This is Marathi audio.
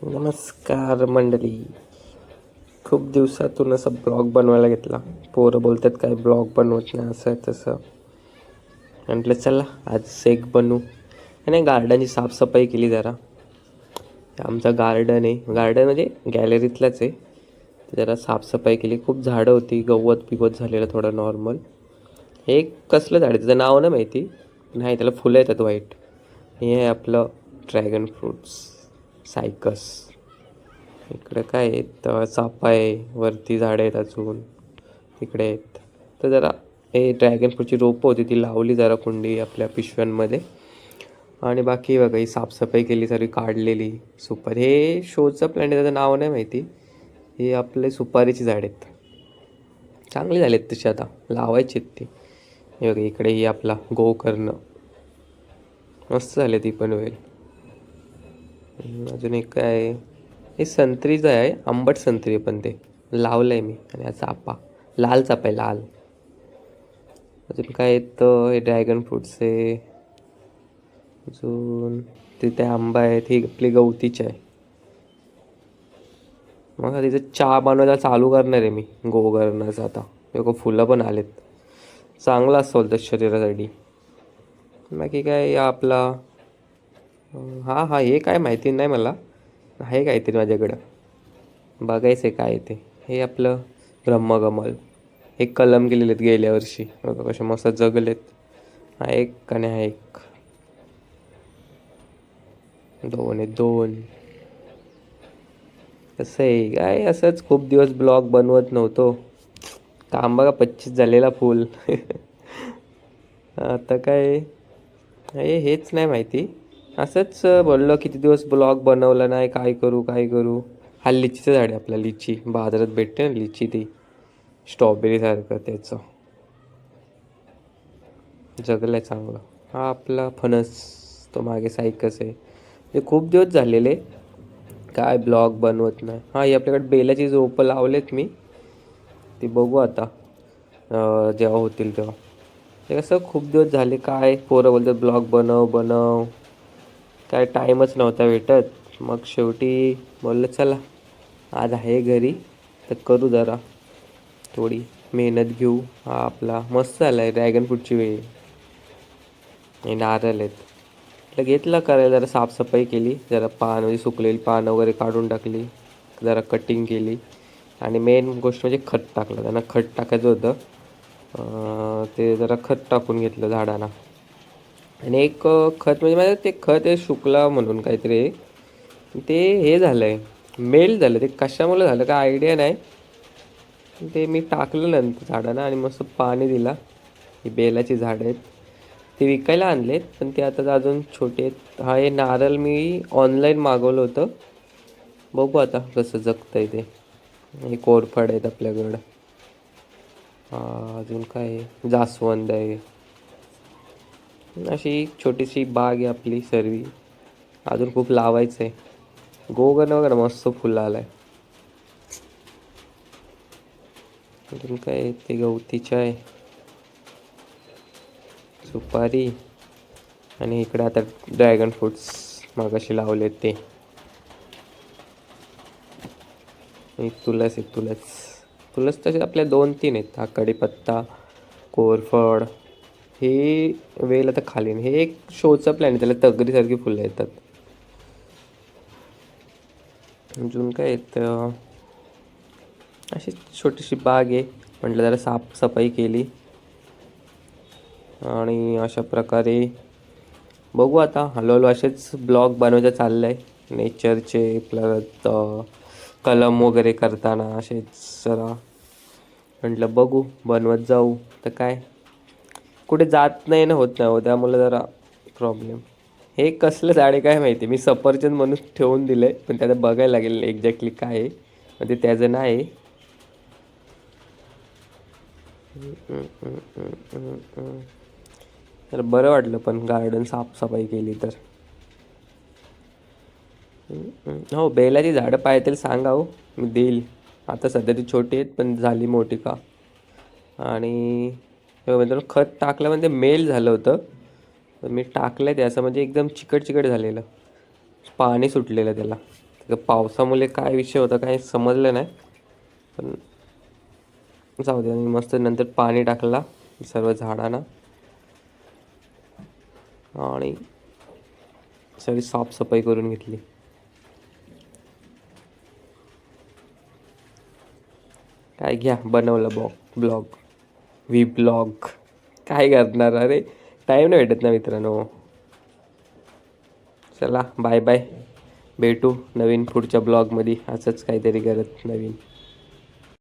नमस्कार मंडळी. खूप दिवसातून असा ब्लॉग बनवायला घेतला. पोरं बोलतात काय ब्लॉग बनवत नाही असं आहे तसं. म्हटलं चला आज एक बनवू. आणि गार्डनची साफसफाई केली जरा. आमचा गार्डन आहे, गार्डन म्हणजे गॅलरीतलाच आहे. जरा साफसफाई केली. खूप झाडं होती, गवत पिवत झालेलं थोडं नॉर्मल. हे कसलं झाड आहे त्याचं नाव नाही माहिती. नाही, त्याला फुलं येतात व्हाईट. हे आहे आपलं ड्रॅगन फ्रूट्स सायकस. इकडे काय आहेत, चाफा आहे, वरती झाडं आहेत अजून इकडे आहेत. तर जरा हे ड्रॅगन फ्रूटची रोपं होती ती लावली जरा कुंडी आपल्या पिशव्यांमध्ये. आणि बाकी बघा ही साफसफाई केली, सर्व काढलेली. सुपारी हे शोचं प्लॅन्ट आहे, त्याचं नाव नाही माहिती. हे आपले सुपारीची झाड आहेत, चांगली झालेत तशी, आता लावायची आहेत ती. हे बघा इकडे ही आपला गोकर्ण मस्त झाले, ती पण वेल. अजून एक काय, हे संत्रीचं आहे, आंबट संत्री पण ते लावलं आहे मी. आणि हा चापा, लाल चापा आहे लाल. अजून काय येतं, हे ड्रॅगन फ्रूट्स आहे. अजून तिथे आंबा आहेत, ही आपली गवतीची आहे. मग तिचं चहा बनवायला चालू करणार आहे मी गोकर्णाचं आता. लोक फुलं पण आलेत, चांगलं असं बोलतं शरीरासाठी. बाकी काय आपला हां हां हे काय माहिती नाही मला, आहे काहीतरी माझ्याकडं, बघायचं आहे काय ते. हे आपलं ब्रह्मकमल, हे कलम केलेले आहेत गेल्या वर्षी, बघा कसे मस्त जगलेत. हा एक आणि हा एक, दोन आहे दोन. कसं आहे काय, असंच खूप दिवस ब्लॉग बनवत नव्हतो. काम बघा 25 झालेला फुल. आता काय हेच नाही माहिती. असंच बोललो किती दिवस ब्लॉग बनवला नाही, काय करू काय करू. हा लिचीचं झाड आहे आपला, लिची बाजारात भेटते ना लिची, ती स्ट्रॉबेरीसारखं त्याचं जगलं आहे चांगलं. हा आपला फणस, तो मागे सायकस आहे. हे खूप दिवस झालेले काय ब्लॉग बनवत नाही. हां ही आपल्याकडे बेलाची रोपं लावलेत मी, ती बघू आता जेव्हा होतील तेव्हा. ते कसं खूप दिवस झाले, काय पोरं बोलतात ब्लॉग बनव बनव, काय टाईमच नव्हता भेटत. मग शेवटी बोललं चला आज आहे घरी तर करू जरा, थोडी मेहनत घेऊ. हा आपला मस्त झाला आहे ड्रॅगन फ्रूटची वेळ. हे नारळ आहेत, म्हटलं घेतलं करायला. जरा साफसफाई केली, जरा पान म्हणजे सुकलेली पानं वगैरे काढून टाकली, जरा कटिंग केली. आणि मेन गोष्ट म्हणजे खत टाकलं, त्यांना खत टाकायचं होतं. ते जरा खत टाकून घेतलं झाडांना. आणि एक खत म्हणजे माझं ते खत आहे शुक्ला म्हणून काहीतरी आहे. ते हे झालं आहे, मेल झालं. ते कशामुळे झालं काय आयडिया नाही. ते मी टाकलं नंतर झाडांना आणि मस्त पाणी दिला. ही बेलाची झाडं आहेत, ते विकायला आणलेत पण ते आता अजून छोटे आहेत. हा हे नारळ मी ऑनलाईन मागवलं होतं, बघू आता कसं जगतं आहे ते. हे कोरफड आहेत आपल्याकडं. अजून काय आहे, जास्वंद आहे. अशी छोटीशी बाग आहे आपली सर्वी. अजून खूप लावायचं आहे. गोगन वगैरे मस्त फुलं आलं आहे. अजून काय ते गवतीचं आहे, सुपारी. आणि इकडे आता ड्रॅगन फ्रूट्स मगाशी लावलेत ते. तुळस आहे, तुळस. तुळस तसे आपल्या 2-3 आहेत. हा कढीपत्ता, कोरफड. हे वेल आता खाली. हे एक शोचा प्लॅन आहे, त्याला तगरीसारखी फुलं येतात. अजून काय येतं, अशी छोटीशी बाग आहे. म्हटलं जरा साफसफाई केली. आणि अशा प्रकारे बघू आता हळूहळू असेच ब्लॉग बनवायचं चाललं आहे. नेचरचे परत कलम वगैरे करताना असेच जरा म्हटलं बघू बनवत जाऊ. तर काय कुठे जात नाही ना, होत नाही हो, त्यामुळे जरा प्रॉब्लेम. हे कसलं झाड आहे काय माहिती, मी सफरचंद म्हणून ठेवून दिलं आहे, पण त्याला बघायला लागेल एक्झॅक्टली काय आहे. म्हणजे त्याचं नाही. तर बरं वाटलं पण गार्डन साफसफाई केली तर. हो बेलाची झाडं पाहिजे सांगा हो, मी देईल. आता सध्या ती छोटी आहेत पण झाली मोठी का. आणि म्हणजे खत टाकलं म्हणजे मेल झालं होतं, पण मी टाकलं ते असं म्हणजे एकदम चिकट चिकट झालेलं, पाणी सुटलेलं त्याला. पावसामुळे काय विषय होता काही समजलं नाही, पण जाऊ दे. आणि मस्त नंतर पाणी टाकला सर्व झाडांना आणि सगळी साफसफाई करून घेतली. काय घ्या बनवलं ब्लॉग ब्लॉग. काय करणार, अरे टाईम नाही भेटत ना मित्रांनो. चला बाय बाय, भेटू नवीन पुढच्या ब्लॉगमध्ये असंच काहीतरी करत नवीन.